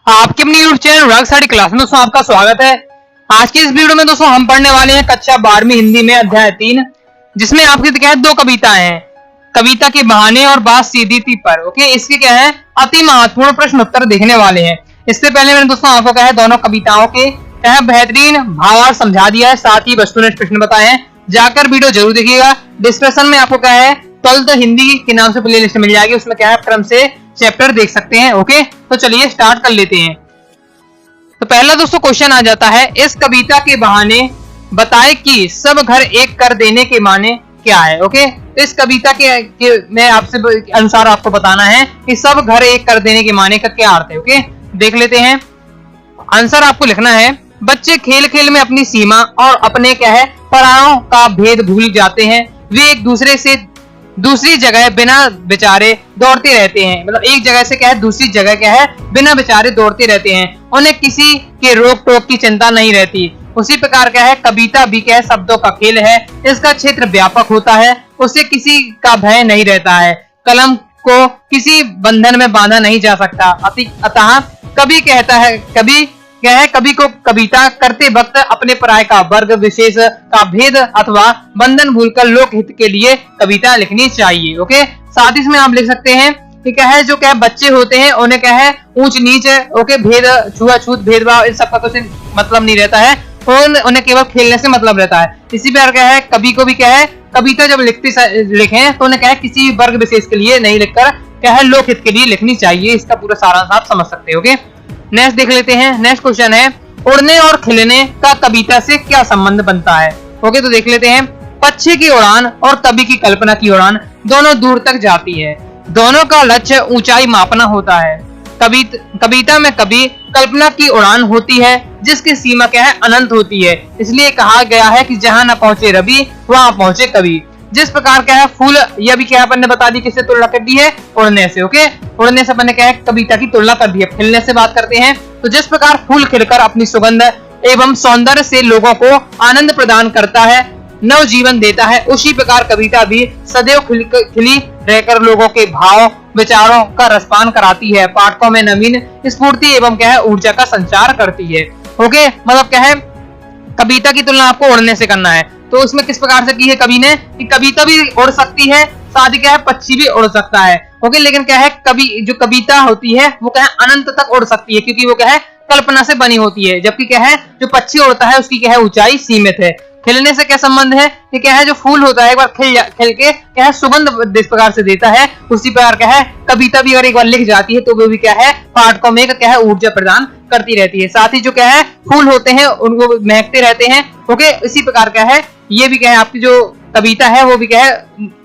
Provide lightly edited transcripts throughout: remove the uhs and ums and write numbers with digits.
आपके अपनी YouTube channel राग साड़ी क्लास में दोस्तों आपका स्वागत है। आज की इस वीडियो में दोस्तों हम पढ़ने वाले हैं कक्षा 12वीं हिंदी में अध्याय 3, जिसमें आपके क्या है दो कविताएं हैं, कविता के बहाने और बात सीधी थी पर। ओके, इसके क्या है अति महत्वपूर्ण प्रश्न उत्तर देखने वाले हैं। इससे पहले मैंने दोस्तों आपको क्या है दोनों कविताओं के क्या है बेहतरीन भावार्थ समझा दिया है, साथ ही वस्तुनिष्ठ प्रश्न बताए हैं। जाकर वीडियो जरूर देखिएगा। डिस्क्रिप्शन में आपको क्या है 12th हिंदी के नाम से प्लेलिस्ट मिल जाएगी, उसमें क्या है क्रम से चैप्टर देख सकते हैं। ओके, तो चलिए स्टार्ट कर लेते हैं। तो पहला दोस्तों क्वेश्चन आ जाता है, इस कविता के बहाने बताए कि सब घर एक कर देने के माने क्या है। ओके, तो इस कविता के मैं आपसे अनुसार आपको बताना है कि सब घर एक कर देने के माने का क्या अर्थ है। ओके, देख लेते हैं। आंसर आपको लिखना है, बच्चे खेल खेल में अपनी सीमा और अपने क्या है परायों का भेद भूल जाते हैं। वे एक दूसरे से दूसरी जगह बिना बेचारे दौड़ते रहते हैं। मतलब एक जगह से क्या है दूसरी जगह क्या है बिना बेचारे दौड़ते रहते हैं। उन्हें किसी के रोक टोक की चिंता नहीं रहती। उसी प्रकार क्या है कविता भी क्या है शब्दों का खेल है। इसका क्षेत्र व्यापक होता है, उसे किसी का भय नहीं रहता है। कलम को किसी बंधन में बांधा नहीं जा सकता। अतः कवि को कविता करते वक्त अपने पराय का वर्ग विशेष का भेद अथवा बंधन भूलकर लोक हित के लिए कविता लिखनी चाहिए। ओके, साथ ही इसमें आप लिख सकते हैं कि क्या है जो क्या बच्चे होते हैं उन्हें क्या है ऊंच नीच ओके भेद छुआछूत भेदभाव इन सबका कुछ मतलब नहीं रहता है, उन्हें केवल खेलने से मतलब रहता है। इसी प्रकार क्या है कवि को भी क्या है कविता जब लिखें तो उन्हें क्या है किसी वर्ग विशेष के लिए नहीं लिखकर क्या है लोक हित के लिए लिखनी चाहिए। इसका पूरा सारांश आप समझ सकते हो। ओके, नेक्स्ट देख लेते हैं। नेक्स्ट क्वेश्चन है, उड़ने और खिलने का कविता से क्या संबंध बनता है। ओके, तो देख लेते हैं। पक्षी की उड़ान और कवि की कल्पना की उड़ान दोनों दूर तक जाती है। दोनों का लक्ष्य ऊंचाई मापना होता है। कविता में कवि कल्पना की उड़ान होती है जिसकी सीमा क्या है अनंत होती है। इसलिए कहा गया है कि जहां न पहुंचे रवि वहां पहुंचे कवि। जिस प्रकार क्या है फूल, यह भी क्या अपन ने बता दी किससे तुलना कर दी है उड़ने से। ओके, उड़ने से अपन ने क्या है कविता की तुलना कर दी है। खिलने से बात करते हैं तो जिस प्रकार फूल खिलकर अपनी सुगंध एवं सौंदर्य से लोगों को आनंद प्रदान करता है, नव जीवन देता है, उसी प्रकार कविता भी सदैव खिली रहकर लोगों के भाव विचारों का रसपान कराती है, पाठकों में नवीन स्फूर्ति एवं क्या है ऊर्जा का संचार करती है। ओके, मतलब क्या है कविता की तुलना आपको उड़ने से करना है। तो उसमें किस प्रकार से की है कवि ने कि कविता भी उड़ सकती है, साथ ही क्या है पक्षी भी उड़ सकता है। ओके, लेकिन क्या है कवि जो कविता होती है वो क्या है अनंत तक उड़ सकती है, क्योंकि वो क्या है कल्पना से बनी होती है। जबकि क्या है जो पक्षी उड़ता है उसकी क्या है ऊंचाई सीमित है। खिलने से क्या संबंध है कि क्या है जो फूल होता है एक बार खिल के क्या है सुगंध इस प्रकार से देता है, उसी प्रकार क्या है कविता भी अगर एक बार लिख जाती है तो वो भी क्या है पाठकों में क्या है ऊर्जा प्रदान करती रहती है। साथ ही जो क्या है फूल होते हैं उनको महकते रहते हैं। ओके, इसी प्रकार क्या है ये भी क्या है आपकी जो कविता है वो भी क्या है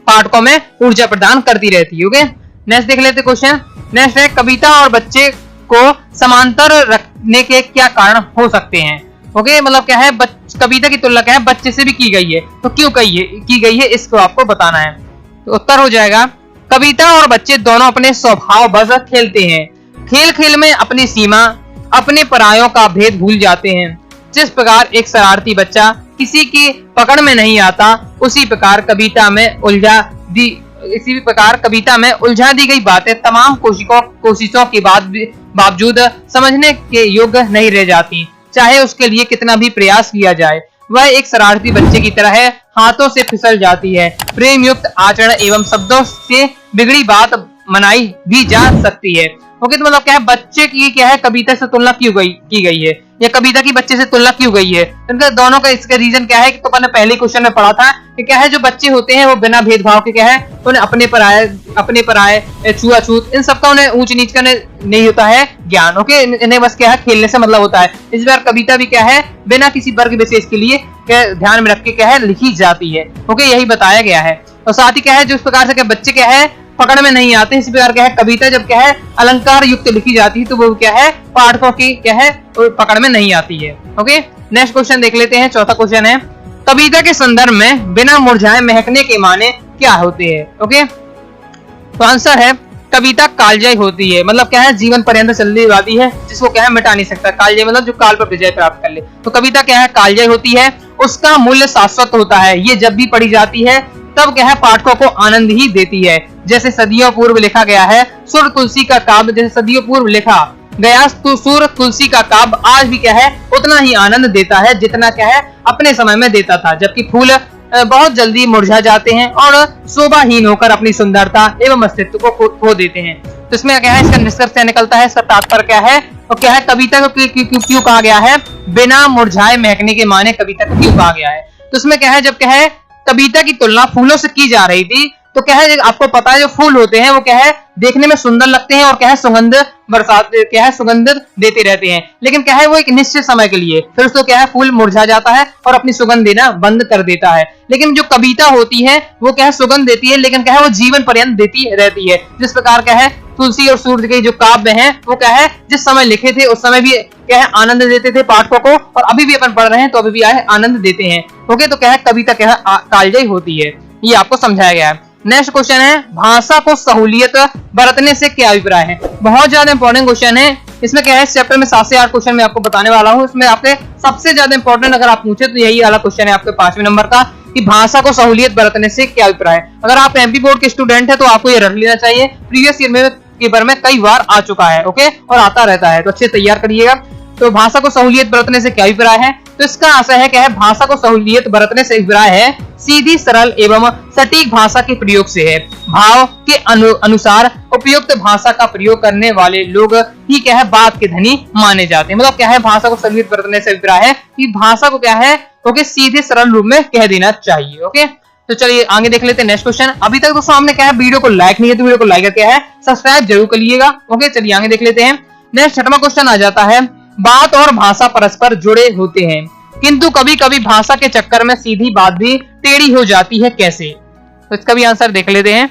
पाठकों में ऊर्जा प्रदान करती रहती है। ओके, नेक्स्ट देख लेते क्वेश्चन। नेक्स्ट है, कविता और बच्चे को समांतर रखने के क्या कारण हो सकते हैं। ओके, मतलब क्या है कविता की तुलना क्या है बच्चे से भी की गई है, तो क्यों की गई है इसको आपको बताना है। तो उत्तर हो जाएगा, कविता और बच्चे दोनों अपने स्वभाव बस खेलते हैं। खेल खेल में अपनी सीमा अपने परायों का भेद भूल जाते हैं। जिस प्रकार एक शरारती बच्चा किसी की पकड़ में नहीं आता, उसी प्रकार कविता में उलझा दी गई बातें तमाम कोशिशों के बावजूद समझने के योग्य नहीं रह जाती, चाहे उसके लिए कितना भी प्रयास किया जाए। वह एक शरारती बच्चे की तरह है, हाथों से फिसल जाती है। प्रेम युक्त आचरण एवं शब्दों से बिगड़ी बात मनाई भी जा सकती है। ओके, तो मतलब क्या है बच्चे की क्या है कविता से तुलना की गई है, या कविता की बच्चे से तुलना क्यों गई है। इनका दोनों का इसका रीजन क्या है कि तो मैंने पहले क्वेश्चन में पढ़ा था कि क्या है जो बच्चे होते हैं वो बिना भेदभाव के क्या है उन्हें अपने पराये छुआछूत इन सबका उन्हें ऊंच नीच का नहीं होता है ज्ञान। ओके, इन्हें बस क्या है खेलने से मतलब होता है। इस बार कविता भी क्या है बिना किसी वर्ग विशेष के लिए ध्यान में रख के क्या है लिखी जाती है। ओके, यही बताया गया है। और साथ ही क्या है जिस प्रकार से क्या बच्चे क्या है पकड़ में नहीं आते, इसी प्रकार क्या है कविता जब क्या है अलंकार युक्त लिखी जाती है तो वो क्या है पाठकों की क्या है पकड़ में नहीं आती है। ओके, नेक्स्ट क्वेश्चन देख लेते हैं। चौथा क्वेश्चन है, कविता के संदर्भ में बिना मुरझाए महकने के माने क्या होते हैं। ओके, तो आंसर है कविता कालजयी होती है, मतलब क्या है जीवन पर्यंत चलने वाली है, जिसको क्या है मिटा नहीं सकता। कालजयी मतलब जो काल पर विजय प्राप्त कर ले, तो कविता क्या है कालजयी होती है। उसका मूल्य शाश्वत होता है, ये जब भी पढ़ी जाती है तब क्या है पाठकों को आनंद ही देती है। जैसे सदियों पूर्व लिखा गया है सुर तुलसी का काव्य, जैसे सदियों पूर्व लिखा गया सूर तुलसी का काव्य आज भी क्या है उतना ही आनंद देता है जितना क्या है अपने समय में देता था, जबकि फूल बहुत जल्दी मुरझा जाते हैं और शोभाहीन होकर अपनी सुंदरता एवं अस्तित्व को खो देते हैं। तो इसमें क्या है, इसका निष्कर्ष क्या निकलता है, इसका तात्पर्य क्या है और क्या है, कविता को क्यों कहा गया है बिना मुरझाए महकने के माने कविता को क्यों कहा गया है। तो इसमें क्या है, जब क्या है कविता की तुलना फूलों से की जा रही थी तो क्या है आपको पता है जो फूल होते हैं वो क्या है देखने में सुंदर लगते हैं और क्या है सुगंध क्या है सुगंध देते रहते हैं, लेकिन क्या है वो एक निश्चित समय के लिए फिर उसको क्या है फूल मुरझा जाता है और अपनी सुगंध देना बंद कर देता है। लेकिन जो कविता होती है वो क्या है सुगंध देती है, लेकिन क्या है वो जीवन पर्यंत देती रहती है। जिस प्रकार क्या है तुलसी और सूर्य के जो काव्य हैं वो क्या है जिस समय लिखे थे उस समय भी क्या है आनंद देते थे पाठकों को, और अभी भी अपन पढ़ रहे हैं तो अभी भी आनंद देते हैं। ओके, तो क्या है कविता क्या है कालजयी होती है, ये आपको समझाया गया है। नेक्स्ट क्वेश्चन है भाषा को सहूलियत बरतने से क्या अभिप्राय है। बहुत ज्यादा इंपॉर्टेंट क्वेश्चन है। इसमें क्या है इस चैप्टर में 7 से 8 क्वेश्चन मैं आपको बताने वाला हूँ। इसमें आपके सबसे ज्यादा इंपॉर्टेंट अगर आप पूछे तो यही वाला क्वेश्चन है आपके 5वें नंबर का कि भाषा को सहूलियत बरतने से क्या अभिप्राय है। अगर आप एमपी बोर्ड के स्टूडेंट है तो आपको ये रख लेना चाहिए, प्रीवियस ईयर में पेपर में कई बार आ चुका है। ओके, और आता रहता है, तो अच्छे तैयार करिएगा। तो भाषा को सहूलियत बरतने से क्या अभिप्राय है, तो इसका आशय है क्या है भाषा को सहूलियत बरतने से अभिप्राय है सीधी सरल एवं सटीक भाषा के प्रयोग से है। भाव के अनुसार उपयुक्त भाषा का प्रयोग करने वाले लोग ही क्या है बात के धनी माने जाते हैं। मतलब क्या है भाषा को सहूलियत बरतने से अभिप्राय है कि भाषा को क्या है ओके सीधे सरल रूप में कह देना चाहिए। ओके, तो चलिए आगे देख लेते हैं नेक्स्ट क्वेश्चन। अभी तक दोस्तों हमने क्या है वीडियो को लाइक नहीं किया तो वीडियो को लाइक करके है सब्सक्राइब जरूर करिएगा। ओके, चलिए आगे देख लेते हैं। नेक्स्ट 6वां क्वेश्चन आ जाता है बात और भाषा परस्पर जुड़े होते हैं किंतु कभी कभी भाषा के चक्कर में सीधी बात भी टेढ़ी हो जाती है, कैसे। तो इसका भी आंसर देख लेते हैं।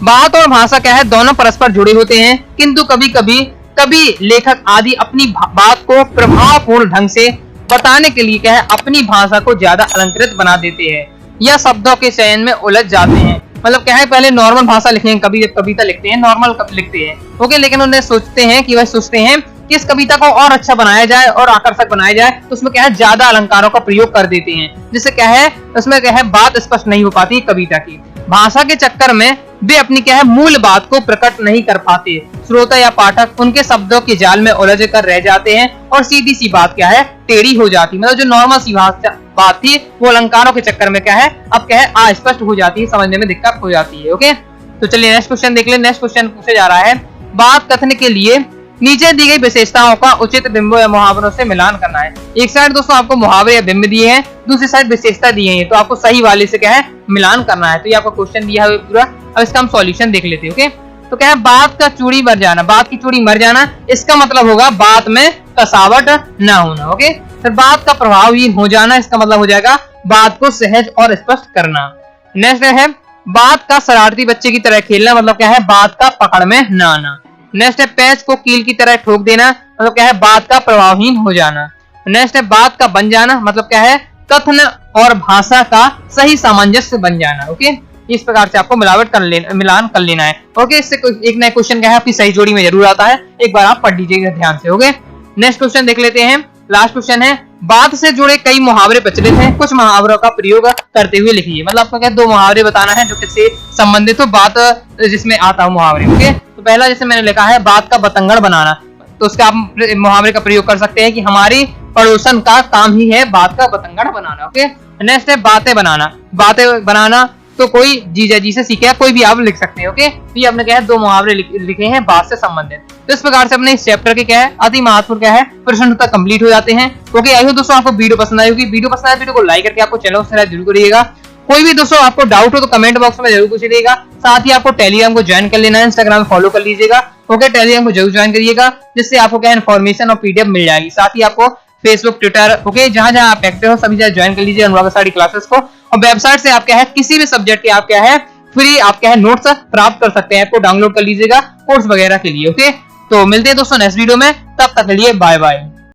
बात और भाषा क्या है दोनों परस्पर जुड़े होते हैं किंतु कभी लेखक आदि अपनी बात को प्रभावपूर्ण ढंग से बताने के लिए क्या है अपनी भाषा को ज्यादा अलंकृत बना देते हैं या शब्दों के चयन में उलझ जाते हैं। मतलब क्या है पहले नॉर्मल भाषा लिखेंगे, कभी कविता लिखते हैं नॉर्मल लिखते हैं। ओके, लेकिन उन्हें सोचते हैं कि इस कविता को और अच्छा बनाया जाए और आकर्षक बनाया जाए, तो उसमें क्या है ज्यादा अलंकारों का प्रयोग कर देते हैं, जिससे क्या है उसमें क्या है बात स्पष्ट नहीं हो पाती कविता की। भाषा के चक्कर में वे अपनी क्या है मूल बात को प्रकट नहीं कर पाते। श्रोता या पाठक उनके शब्दों के जाल में उलझ कर रह जाते हैं और सीधी सी बात क्या है टेढ़ी हो जाती है। मतलब जो नॉर्मल सी बात थी वो अलंकारों के चक्कर में क्या है अब क्या है अस्पष्ट हो जाती है, समझने में दिक्कत हो जाती है। ओके, तो चलिए नेक्स्ट क्वेश्चन देख ले। नेक्स्ट क्वेश्चन पूछा जा रहा है बात कथन के लिए नीचे दी गई विशेषताओं का उचित बिंबों या मुहावरों से मिलान करना है। एक साइड दोस्तों आपको मुहावरे या बिंब दिए हैं, दूसरी साइड विशेषता दी है, तो आपको सही वाले से क्या है मिलान करना है। तो ये आपका क्वेश्चन दिया है पूरा। अब इसका हम सॉल्यूशन देख लेते हैं। ओके, तो क्या है बात का चूड़ी मर जाना, बात की चूड़ी मर जाना, इसका मतलब होगा बात में कसावट ना होना। ओके, फिर बात का प्रभावहीन हो जाना, इसका मतलब हो जाएगा बात को सहज और स्पष्ट करना। नेक्स्ट है बात का शरारती बच्चे की तरह खेलना, मतलब क्या है बात का पकड़ में न आना। नेक्स्ट है पैच को कील की तरह ठोक देना, मतलब क्या है बात का प्रभावहीन हो जाना। नेक्स्ट है बात का बन जाना, मतलब क्या है कथन और भाषा का सही सामंजस्य बन जाना। ओके, इस प्रकार से आपको मिलान कर लेना है। ओके, इससे एक नया क्वेश्चन क्या है आपकी सही जोड़ी में जरूर आता है, एक बार आप पढ़ लीजिएगा ध्यान से। ओके, नेक्स्ट क्वेश्चन देख लेते हैं। लास्ट क्वेश्चन है बात से जुड़े कई मुहावरे प्रचलित हैं, कुछ मुहावरों का प्रयोग करते हुए लिखिए। मतलब आपको क्या 2 मुहावरे बताना है जो किससे संबंधित हो, बात जिसमें आता हो मुहावरे। ओके, तो पहला जैसे मैंने लिखा है बात का बतंगड़ बनाना, तो उसका आप मुहावरे का प्रयोग कर सकते हैं कि हमारी पड़ोसन का काम ही है बात का बतंगड़ बनाना। ओके, नेक्स्ट है बातें बनाना तो कोई जीजा जी से सीखे, कोई भी आप लिख सकते हैं। ओके, तो ये आपने क्या है 2 मुहावरे लिखे हैं बात से संबंधित। तो इस प्रकार से अपने इस चैप्टर के क्या है अति महत्वपूर्ण क्या है प्रश्न उत्तर कंप्लीट हो जाते हैं। ओके, आई होप दोस्तों आपको वीडियो पसंद आई होगी। वीडियो पसंद आए वीडियो को लाइक करके आपको चैनल को सब्सक्राइब जरूर करिएगा। कोई भी दोस्तों आपको डाउट हो तो कमेंट बॉक्स में जरूर पूछिएगा। साथ ही आपको टेलीग्राम को ज्वाइन कर लेना है, इंस्टाग्राम फॉलो कर लीजिएगा। ओके, टेलीग्राम को जरूर ज्वाइन करिएगा, जिससे आपको क्या इन्फॉर्मेशन और पीडीएफ मिल जाएगी। साथ ही आपको फेसबुक ट्विटर ओके जहां जहां आप एक्टिव हो सभी जगह ज्वाइन कर लीजिए अनुराग साड़ी क्लासेस को। और वेबसाइट से आप क्या है किसी भी सब्जेक्ट के आप क्या है फ्री आप क्या है नोट्स प्राप्त कर सकते हैं, ऐप को डाउनलोड कर लीजिएगा कोर्स वगैरह के लिए। ओके, तो मिलते हैं दोस्तों नेक्स्ट वीडियो में, तब तक के लिए बाय बाय।